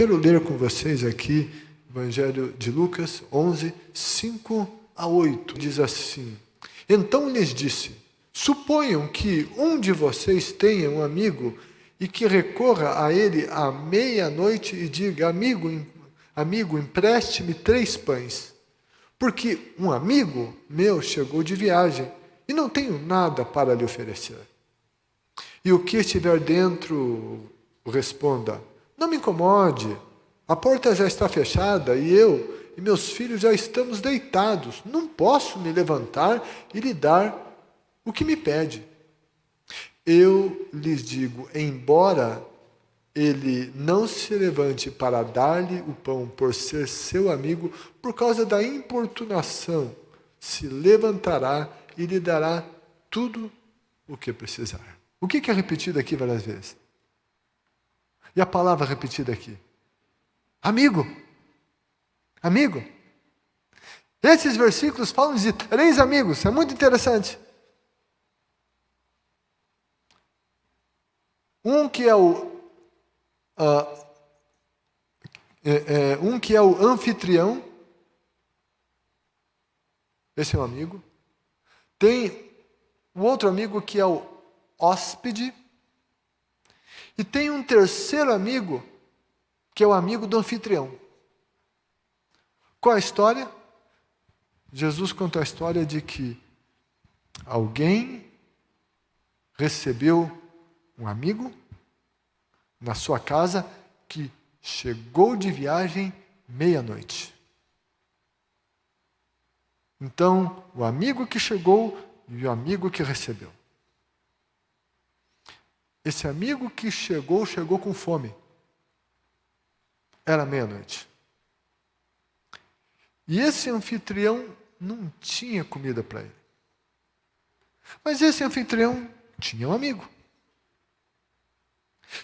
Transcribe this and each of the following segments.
quero ler com vocês aqui, Evangelho de Lucas 11, 5 a 8. Diz assim: Então lhes disse: Suponham que um de vocês tenha um amigo e que recorra a ele à meia-noite e diga: amigo, empreste-me 3 pães, porque um amigo meu chegou de viagem e não tenho nada para lhe oferecer. E o que estiver dentro responda: Não me incomode, a porta já está fechada e eu e meus filhos já estamos deitados. Não posso me levantar e lhe dar o que me pede. Eu lhes digo, embora ele não se levante para dar-lhe o pão por ser seu amigo, por causa da importunação, se levantará e lhe dará tudo o que precisar. O que é repetido aqui várias vezes? E a palavra repetida aqui? Amigo. Amigo. Esses versículos falam de 3 amigos, é muito interessante. Um que é o anfitrião, esse é um amigo. Tem o outro amigo que é o hóspede. E tem um terceiro amigo, que é o amigo do anfitrião. Qual a história? Jesus conta a história de que alguém recebeu um amigo na sua casa que chegou de viagem meia-noite. Então, o amigo que chegou e o amigo que recebeu. Esse amigo que chegou com fome. Era meia-noite. E esse anfitrião não tinha comida para ele. Mas esse anfitrião tinha um amigo.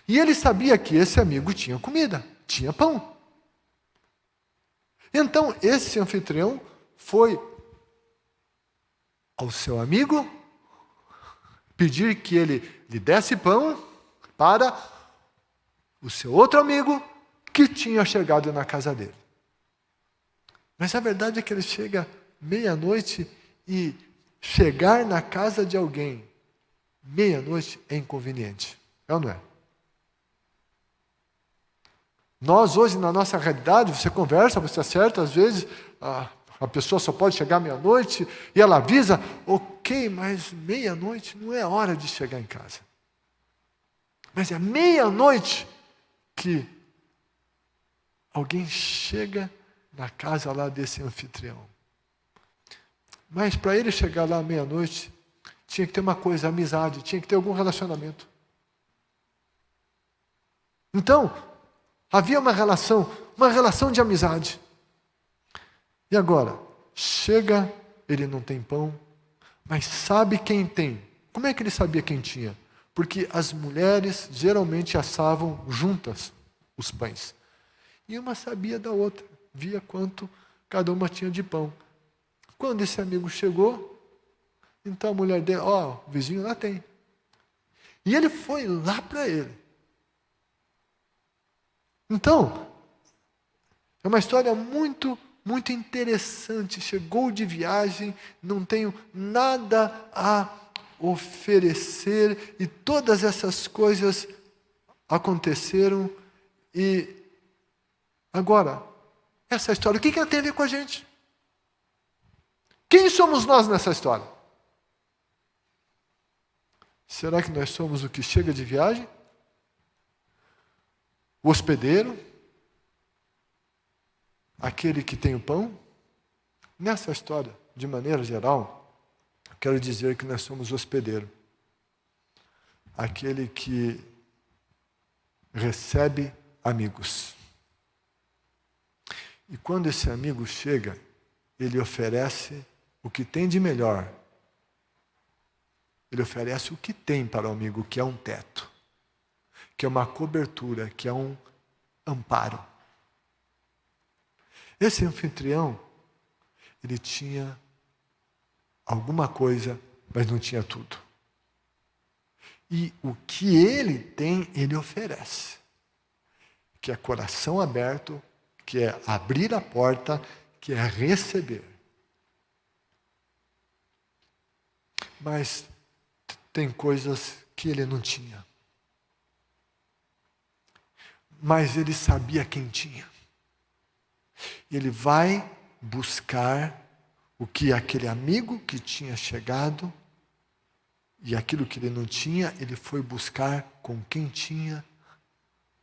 E ele sabia que esse amigo tinha comida, tinha pão. Então, esse anfitrião foi ao seu amigo pedir que ele lhe desse pão para o seu outro amigo que tinha chegado na casa dele. Mas a verdade é que ele chega meia-noite e chegar na casa de alguém meia-noite é inconveniente. É ou não é? Nós hoje, na nossa realidade, você conversa, você acerta, às vezes a pessoa só pode chegar meia-noite e ela avisa, ok, mas meia-noite não é hora de chegar em casa. Mas é meia-noite que alguém chega na casa lá desse anfitrião. Mas para ele chegar lá meia-noite, tinha que ter uma coisa, amizade, tinha que ter algum relacionamento. Então, havia uma relação de amizade. E agora, chega, ele não tem pão, mas sabe quem tem. Como é que ele sabia quem tinha? Porque as mulheres geralmente assavam juntas os pães. E uma sabia da outra, via quanto cada uma tinha de pão. Quando esse amigo chegou, então a mulher dele, o vizinho lá tem. E ele foi lá para ele. Então, é uma história muito interessante. Chegou de viagem, não tenho nada a oferecer, e todas essas coisas aconteceram. E agora, essa história, o que ela tem a ver com a gente? Quem somos nós nessa história? Será que nós somos o que chega de viagem? O hospedeiro? Aquele que tem o pão? Nessa história, de maneira geral, quero dizer que nós somos o hospedeiro. Aquele que recebe amigos. E quando esse amigo chega, ele oferece o que tem de melhor. Ele oferece o que tem para o amigo, que é um teto, que é uma cobertura, que é um amparo. Esse anfitrião, ele tinha alguma coisa, mas não tinha tudo. E o que ele tem, ele oferece. que é coração aberto, que é abrir a porta, que é receber. Mas tem coisas que ele não tinha. Mas ele sabia quem tinha. Ele vai buscar o que aquele amigo que tinha chegado, e aquilo que ele não tinha, ele foi buscar com quem tinha,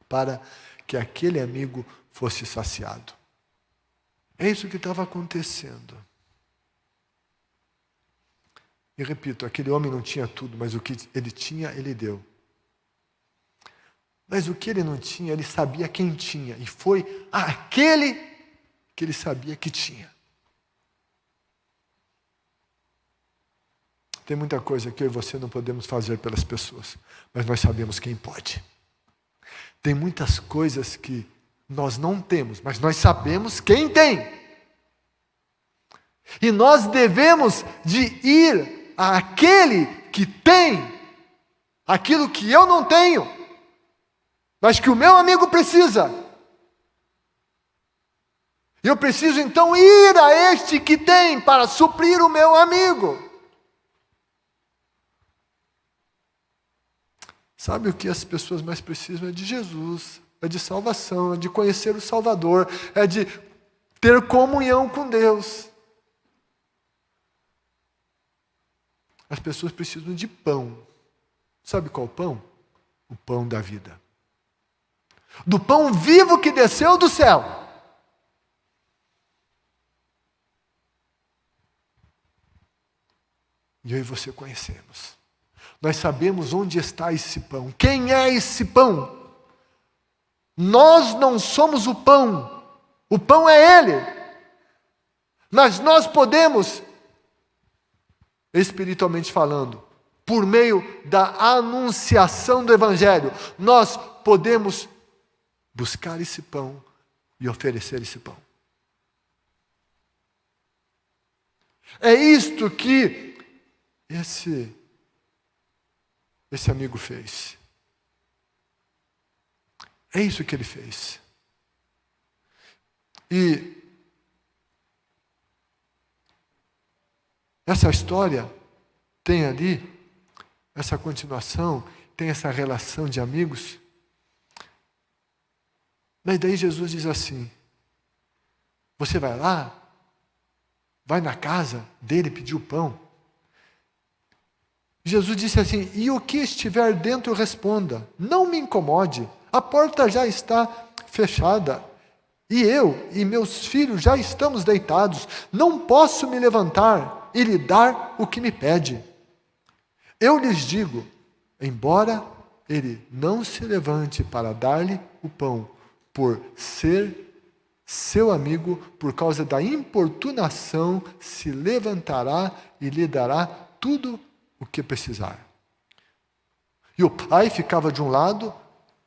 para que aquele amigo fosse saciado. É isso que estava acontecendo. E repito, aquele homem não tinha tudo, mas o que ele tinha, ele deu. Mas o que ele não tinha, ele sabia quem tinha, e foi aquele que ele sabia que tinha. Tem muita coisa que eu e você não podemos fazer pelas pessoas, mas nós sabemos quem pode. Tem muitas coisas que nós não temos, mas nós sabemos quem tem. E nós devemos de ir àquele que tem aquilo que eu não tenho, mas que o meu amigo precisa. Eu preciso então ir a este que tem para suprir o meu amigo. Sabe o que as pessoas mais precisam? É de Jesus, é de salvação, é de conhecer o Salvador, é de ter comunhão com Deus. As pessoas precisam de pão. Sabe qual pão? O pão da vida. Do pão vivo que desceu do céu. E eu e você conhecemos. Nós sabemos onde está esse pão. Quem é esse pão? Nós não somos o pão. O pão é Ele. Mas nós podemos, espiritualmente falando, por meio da anunciação do Evangelho, nós podemos buscar esse pão e oferecer esse pão. É isto que esse amigo fez. É isso que ele fez. E essa história tem ali, essa continuação, tem essa relação de amigos. Mas daí Jesus diz assim: você vai lá, vai na casa dele pedir o pão. Jesus disse assim: e o que estiver dentro responda, não me incomode, a porta já está fechada, e eu e meus filhos já estamos deitados, não posso me levantar e lhe dar o que me pede. Eu lhes digo, embora ele não se levante para dar-lhe o pão, por ser seu amigo, por causa da importunação, se levantará e lhe dará tudo o que precisar. E o pai ficava de um lado,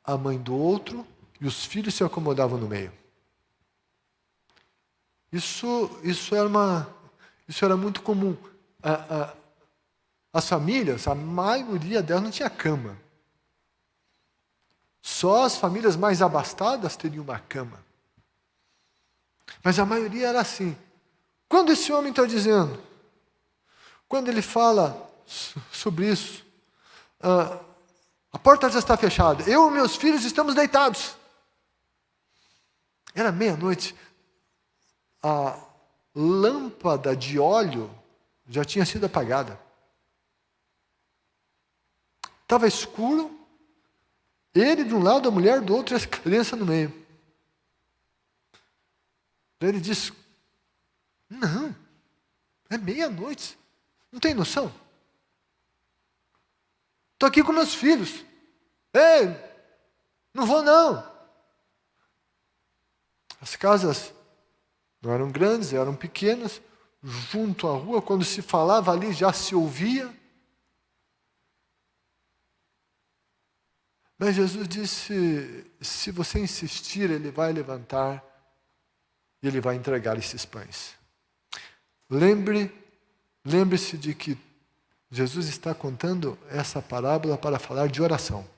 a mãe do outro, e os filhos se acomodavam no meio. Isso era muito comum. As famílias, a maioria delas não tinha cama. Só as famílias mais abastadas teriam uma cama. Mas a maioria era assim. Quando esse homem está dizendo, quando ele fala sobre isso, a porta já está fechada, eu e meus filhos estamos deitados. Era meia-noite, a lâmpada de óleo já tinha sido apagada. Estava escuro, ele de um lado, a mulher do outro e as crianças no meio. Daí ele diz: não, é meia-noite, não tem noção? Estou aqui com meus filhos. Ei, não vou não. As casas não eram grandes, eram pequenas, junto à rua, quando se falava ali já se ouvia. Mas Jesus disse: se você insistir, ele vai levantar e ele vai entregar esses pães. Lembre-se de que Jesus está contando essa parábola para falar de oração.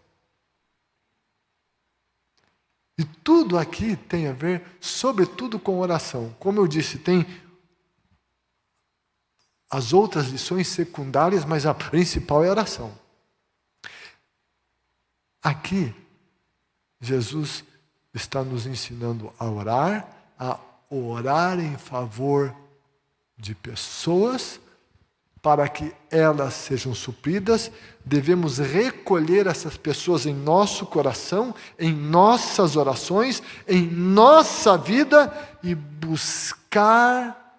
E tudo aqui tem a ver, sobretudo, com oração. Como eu disse, tem as outras lições secundárias, mas a principal é a oração. Aqui, Jesus está nos ensinando a orar em favor de pessoas, para que elas sejam supridas. Devemos recolher essas pessoas em nosso coração, em nossas orações, em nossa vida e buscar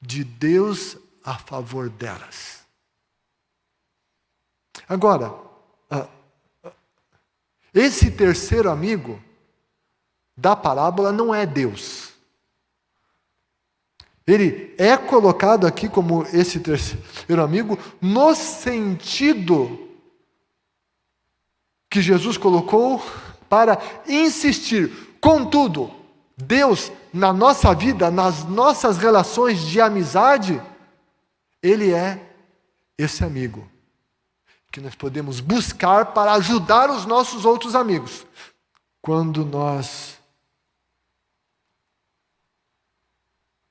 de Deus a favor delas. Agora, esse terceiro amigo da parábola não é Deus. Ele é colocado aqui como esse terceiro amigo no sentido que Jesus colocou para insistir. Contudo, Deus, na nossa vida, nas nossas relações de amizade, Ele é esse amigo que nós podemos buscar para ajudar os nossos outros amigos. Quando nós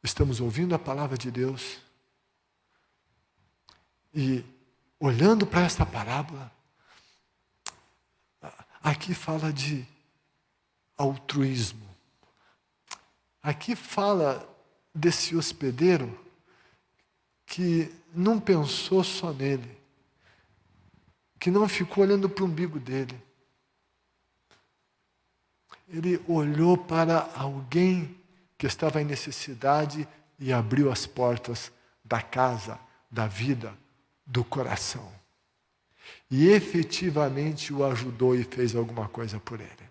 estamos ouvindo a palavra de Deus e olhando para esta parábola, aqui fala de altruísmo. Aqui fala desse hospedeiro que não pensou só nele, que não ficou olhando para o umbigo dele. Ele olhou para alguém que estava em necessidade e abriu as portas da casa, da vida, do coração. E efetivamente o ajudou e fez alguma coisa por ele.